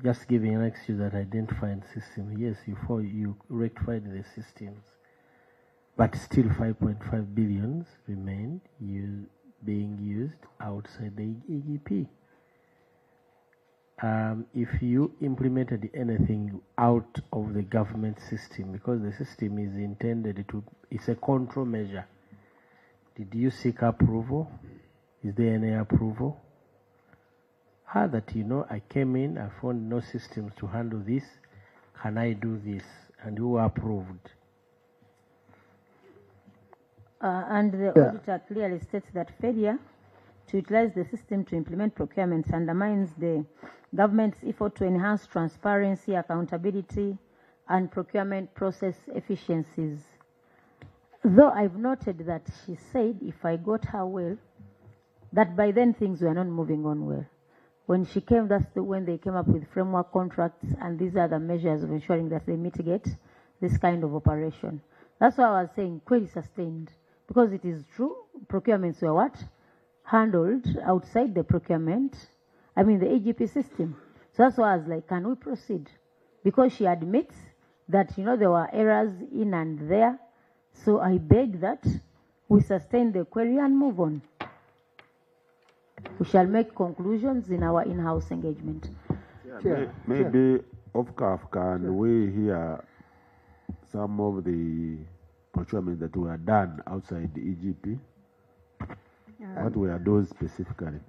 just giving an excuse that identifying system. Yes, you rectified the systems, but still 5.5 billion remain being used outside the EGP. If you implemented anything out of the government system, because the system is intended to, it's a control measure. Did you seek approval? Is there any approval? That I came in, I found no systems to handle this. Can I do this? And who approved? And the auditor clearly states that failure to utilize the system to implement procurements undermines the government's effort to enhance transparency, accountability, and procurement process efficiencies. Though I've noted that she said, if I got her well, that by then things were not moving on well. When she came, that's when they came up with framework contracts, and these are the measures of ensuring that they mitigate this kind of operation. That's why I was saying query sustained, because it is true, procurements were what? Handled outside the procurement, the AGP system. So that's why I was like, can we proceed? Because she admits that, there were errors in and there. So I beg that we sustain the query and move on. We shall make conclusions in our in-house engagement. Maybe off-CAF, can we hear some of the procurements that were done outside the EGP? What were those specifically?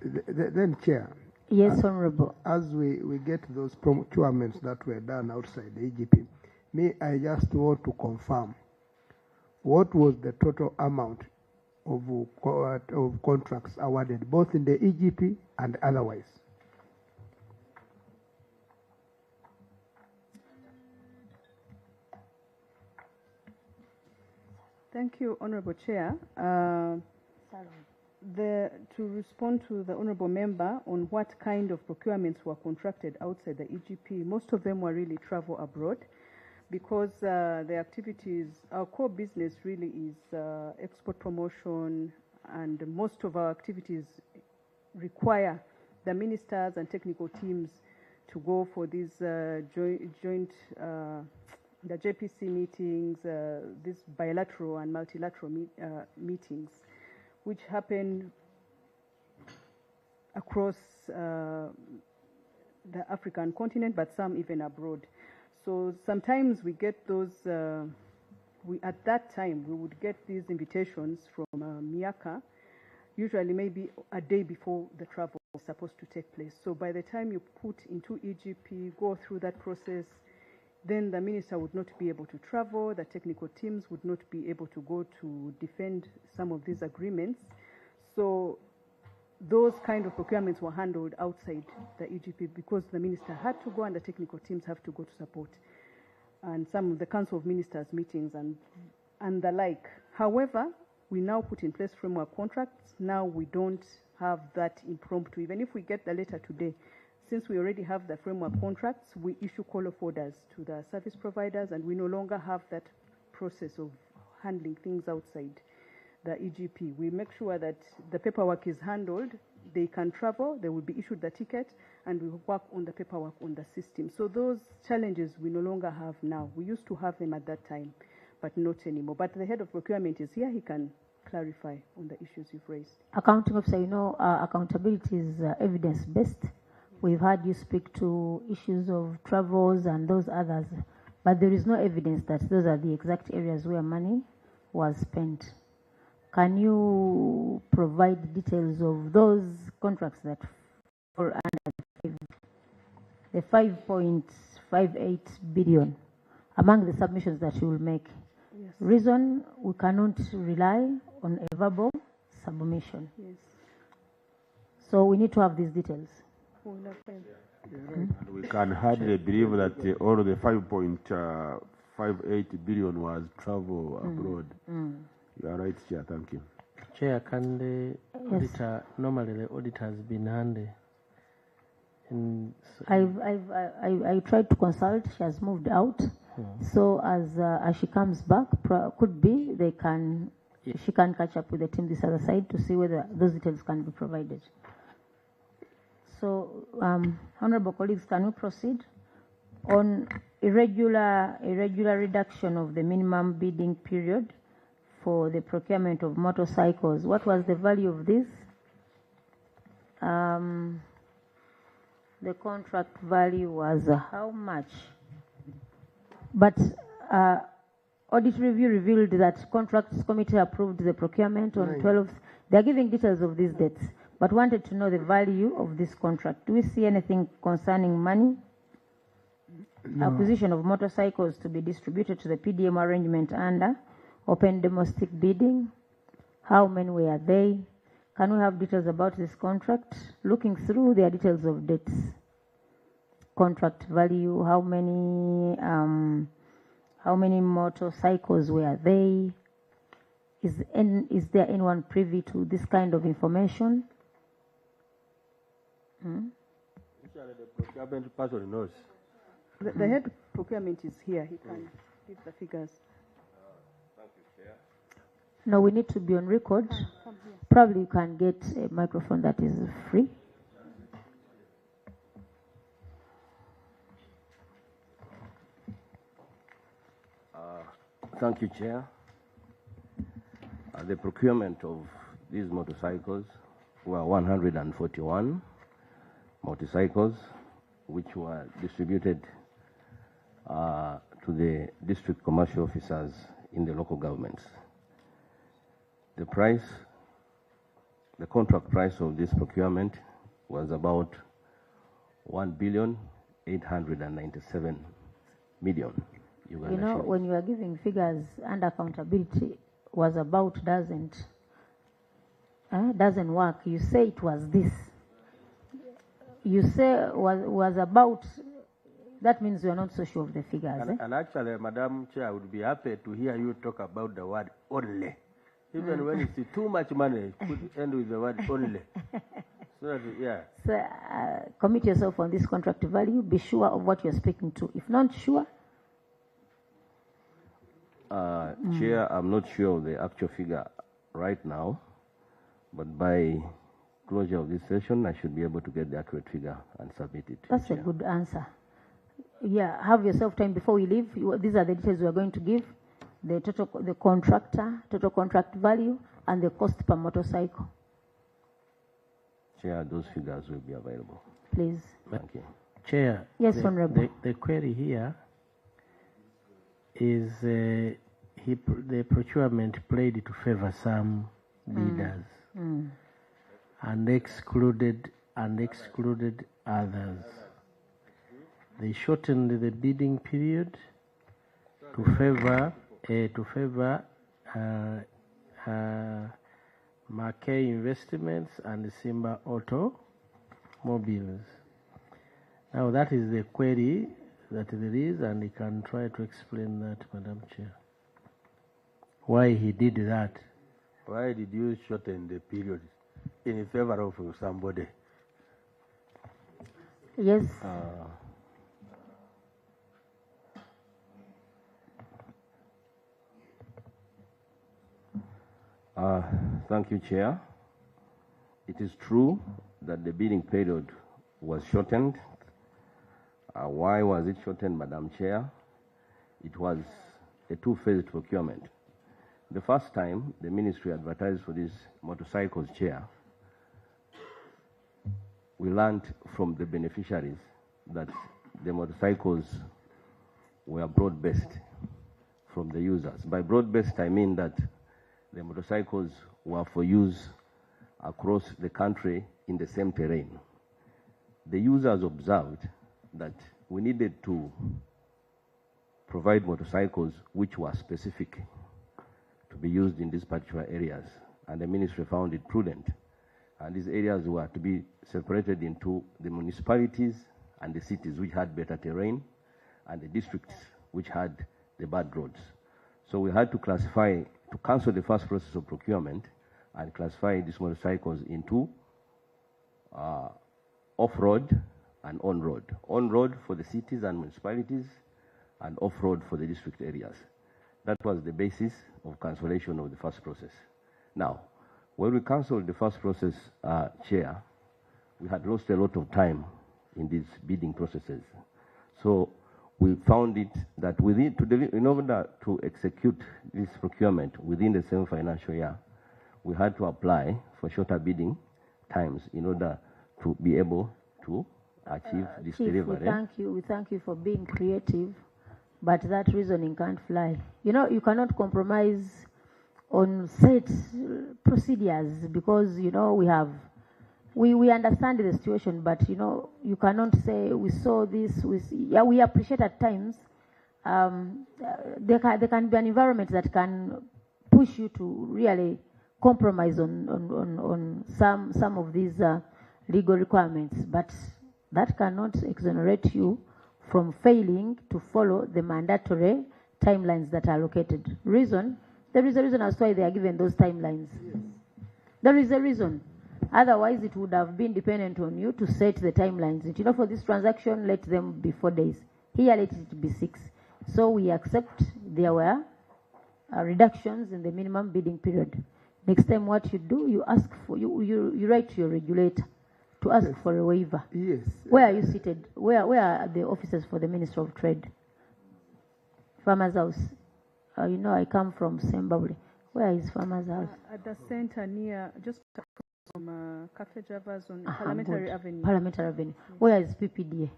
Then, Chair. Yes, Honorable. As we get those procurements that were done outside the EGP, I just want to confirm what was the total amount of contracts awarded, both in the EGP and otherwise. Thank you, Honorable Chair. To respond to the Honorable Member on what kind of procurements were contracted outside the EGP, most of them were really travel abroad, because the activities, our core business really is export promotion, and most of our activities require the ministers and technical teams to go for these joint the JPC meetings, these bilateral and multilateral meetings, which happen across the African continent, but some even abroad. So sometimes we get those, at that time, we would get these invitations from MIACA, usually maybe a day before the travel is supposed to take place. So by the time you put into EGP, go through that process, then the minister would not be able to travel, the technical teams would not be able to go to defend some of these agreements. So those kind of procurements were handled outside the EGP because the minister had to go and the technical teams have to go to support, and some of the Council of Ministers meetings and the like. However, we now put in place framework contracts. Now we don't have that impromptu. Even if we get the letter today, since we already have the framework contracts, we issue call of orders to the service providers, and we no longer have that process of handling things outside the EGP. We make sure that the paperwork is handled, they can travel, they will be issued the ticket, and we work on the paperwork on the system. So those challenges we no longer have now. We used to have them at that time, but not anymore. But the head of procurement is here, he can clarify on the issues you've raised. Accounting officer, accountability is evidence-based. We've heard you speak to issues of travels and those others, but there is no evidence that those are the exact areas where money was spent. Can you provide details of those contracts that for under the 5.58 billion among the submissions that you will make? Yes. Reason we cannot rely on a verbal submission. Yes. So we need to have these details. And we can hardly believe that all the 5.58 billion was travel abroad. You are right, Chair. Thank you. Chair, can the auditor, normally the auditor has been handy. I tried to consult, she has moved out. So as she comes back, could be she can catch up with the team this other side to see whether those details can be provided. So, honorable colleagues, can we proceed? On irregular reduction of the minimum bidding period for the procurement of motorcycles, what was the value of this? The contract value was how much? But audit review revealed that contracts committee approved the procurement on 12th. They are giving details of these dates, but wanted to know the value of this contract. Do we see anything concerning money? No. Acquisition of motorcycles to be distributed to the PDM arrangement under open domestic bidding. How many were they? Can we have details about this contract? Looking through, there are details of dates. Contract value, how many motorcycles were they? Is there anyone privy to this kind of information? The procurement person knows. The head procurement is here. He can give the figures. Thank you, Chair. No, we need to be on record. Probably you can get a microphone that is free. Thank you, Chair. The procurement of these motorcycles were 141 motorcycles, which were distributed to the district commercial officers in the local governments. The contract price of this procurement was about 1,897,000,000. You know, when you are giving figures and accountability was about doesn't work. You say it was this. You say was about. That means you are not so sure of the figures. And actually, Madam Chair, I would be happy to hear you talk about the word only. Even when it's too much money, put end with the word only. So that, yeah. So commit yourself on this contract value. Be sure of what you're speaking to. If not sure. Chair, I'm not sure of the actual figure right now, but by closure of this session, I should be able to get the accurate figure and submit it. That's a good answer. Yeah, have yourself time before we leave. These are the details we are going to give: the contractor, total contract value, and the cost per motorcycle. Chair, those figures will be available. Please. Thank you. Chair. Yes, Honorable. The query here is the procurement played to favor some bidders and excluded others. They shortened the bidding period to favor Mackay Investments and Simba Automobiles. Now that is the query that there is, and he can try to explain that, Madam Chair. Why he did that? Why did you shorten the period in favor of somebody? Yes. Thank you, Chair. It is true that the bidding period was shortened. Why was it shortened, Madam Chair? It was a two-phased procurement. The first time the ministry advertised for these motorcycles, Chair, we learned from the beneficiaries that the motorcycles were broad-based from the users. By broad-based, I mean that the motorcycles were for use across the country in the same terrain. The users observed that we needed to provide motorcycles which were specific to be used in these particular areas, and the ministry found it prudent. And these areas were to be separated into the municipalities and the cities which had better terrain, and the districts which had the bad roads. So we had to cancel the first process of procurement and classify these motorcycles into off-road and on-road. On-road for the cities and municipalities, and off-road for the district areas. That was the basis of cancellation of the first process. Now, when we cancelled the first process, Chair, we had lost a lot of time in these bidding processes. So we found it that in order to execute this procurement within the same financial year, we had to apply for shorter bidding times in order to be able to achieve this Chief, delivery. we thank you for being creative, but that reasoning can't fly. You know, you cannot compromise on set procedures because, you know, we understand the situation, but, you know, you cannot say we saw this, we appreciate at times there can be an environment that can push you to really compromise on some of these legal requirements, but that cannot exonerate you from failing to follow the mandatory timelines that are allocated. There is a reason as to why they are given those timelines. Yes. There is a reason. Otherwise, it would have been dependent on you to set the timelines. You know, for this transaction, let them be 4 days. Here, let it be 6. So we accept there were reductions in the minimum bidding period. Next time, what you do, you ask for you write to your regulator to ask for a waiver. Yes. Where are you seated? Where are the officers for the Ministry of Trade? Farmers House. You know, I come from Zimbabwe. Where is Farmers House? At the center near, just from Cafe Javas on Parliamentary Avenue. Parliamentary Avenue. Yes. Where is PPDA?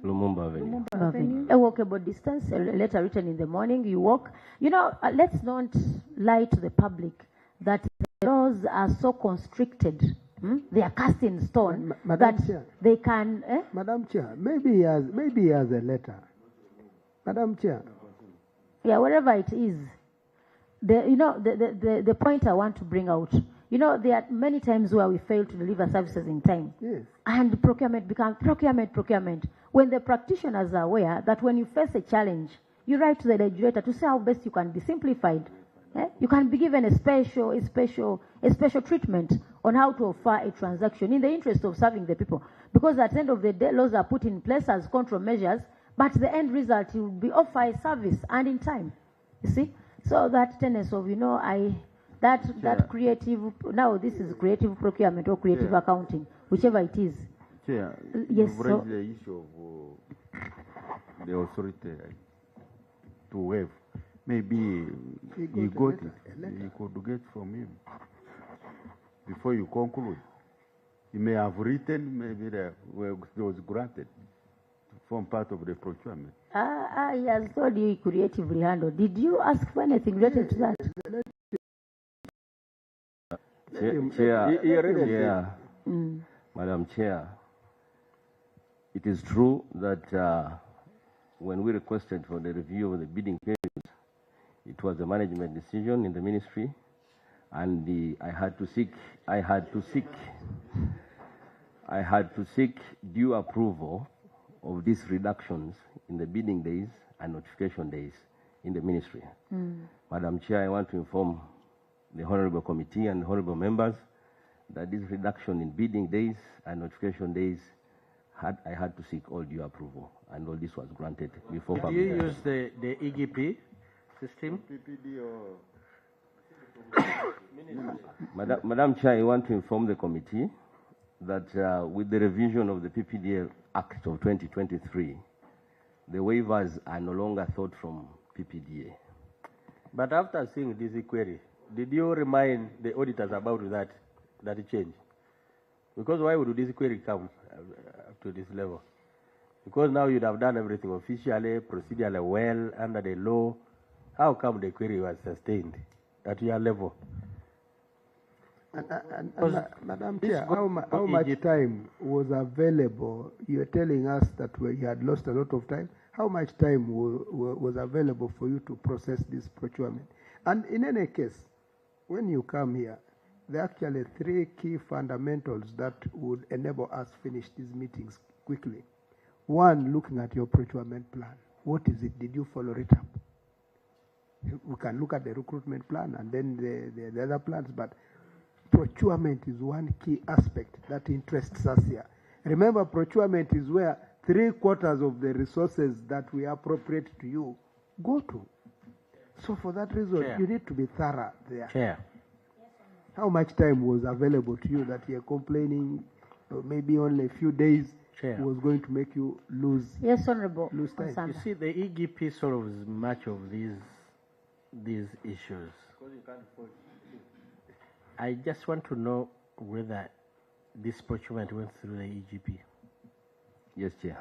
Lumumba Avenue. Lumumba Avenue. A walkable distance, a letter written in the morning, you walk. You know, let's not lie to the public that the laws are so constricted. They are cast in stone that Chair, they can. Madam Chair, maybe he has a letter. Madam Chair. Yeah, wherever it is. The point I want to bring out. You know, there are many times where we fail to deliver services in time. Yes. And procurement becomes procurement. When the practitioners are aware that when you face a challenge, you write to the regulator to see how best you can be simplified. You can be given a special treatment on how to offer a transaction in the interest of serving the people. Because at the end of the day, laws are put in place as control measures, but the end result will be offer a service and in time. You see? So that tendency of, you know, that creative, now this is creative procurement or creative accounting, whichever it is. Chair, yes, you've raised the issue of the authority to waive. Maybe he got it. You could get from him before you conclude. He may have written, maybe it was granted to form part of the procurement. He has told you he creatively handled. Did you ask for anything related to that? Chair, Madam Chair, it is true that when we requested for the review of the bidding periods, it was a management decision in the ministry, and I had to seek due approval of these reductions in the bidding days and notification days in the ministry. Madam Chair, I want to inform the Honorable Committee and the Honorable Members that this reduction in bidding days and notification days, I had to seek all due approval, and all this was granted before. Did you use the EGP system? Madam Chair, I want to inform the committee that with the revision of the PPDA Act of 2023, the waivers are no longer thought from PPDA. But after seeing this query, did you remind the auditors about that change? Because why would this query come up to this level? Because now you'd have done everything officially, procedurally well, under the law. How come the query was sustained at your level? Madam Chair, how much time was available? You're telling us that you had lost a lot of time. How much time was available for you to process this procurement? And in any case, when you come here, there are actually 3 key fundamentals that would enable us finish these meetings quickly. One, looking at your procurement plan. What is it? Did you follow it up? We can look at the recruitment plan and then the other plans, but procurement is one key aspect that interests us here. Remember, procurement is where 3/4 of the resources that we appropriate to you go to. So for that reason, Chair, you need to be thorough there. Chair, how much time was available to you that you're complaining, maybe only a few days Chair. was going to make you lose? Yes, Honorable Lose time. You Nsamba. see, the EGP solves much of these issues. I just want to know whether this procurement went through the EGP. Yes, Chair.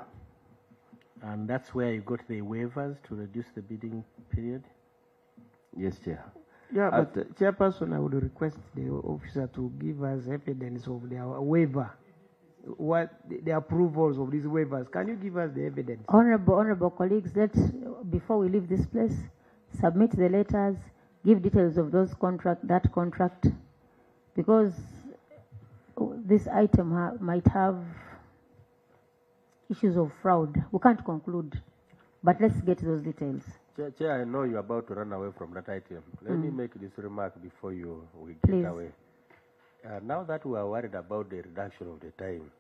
And that's where you got the waivers to reduce the bidding period? Yes, Chair. Yeah, but Chairperson, I would request the officer to give us evidence of their waiver, what the approvals of these waivers. Can you give us the evidence? Honorable colleagues, let's, before we leave this place, submit the letters, give details of that contract, because this item might have issues of fraud. We can't conclude, but let's get those details. Chair, I know you're about to run away from that item. Let me make this remark before we Please. get away. Now that we are worried about the reduction of the time,